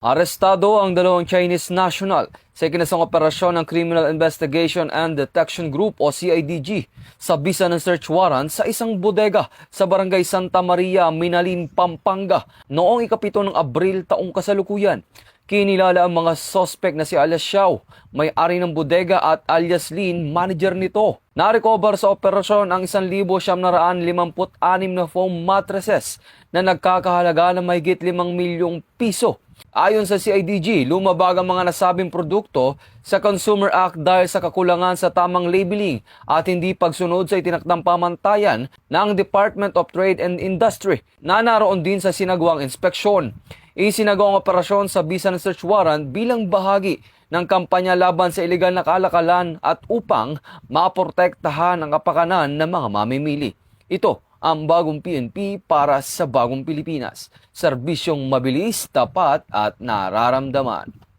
Arestado ang dalawang Chinese national sa ikinasang operasyon ng Criminal Investigation and Detection Group o CIDG sa bisa ng search warrant sa isang bodega sa Barangay Santa Maria, Minalin, Pampanga noong 7 ng Abril taong kasalukuyan. Kinilala ang mga suspect na si alias Xiao, may-ari ng bodega, at alias Lin, manager nito. Narecover sa operasyon ang 1,956 na foam mattresses na nagkakahalaga ng mahigit 5 milyong piso. Ayon sa CIDG, lumabag ang mga nasabing produkto sa Consumer Act dahil sa kakulangan sa tamang labeling at hindi pagsunod sa itinakdang pamantayan ng Department of Trade and Industry na naroon din sa sinagawang inspeksyon. Isinagawa ang operasyon sa bisa ng search warrant bilang bahagi ng kampanya laban sa ilegal na kalakalan at upang maprotektahan ang kapakanan ng mga mamimili. Ito ang bagong PNP para sa bagong Pilipinas. Serbisyong mabilis, tapat at nararamdaman.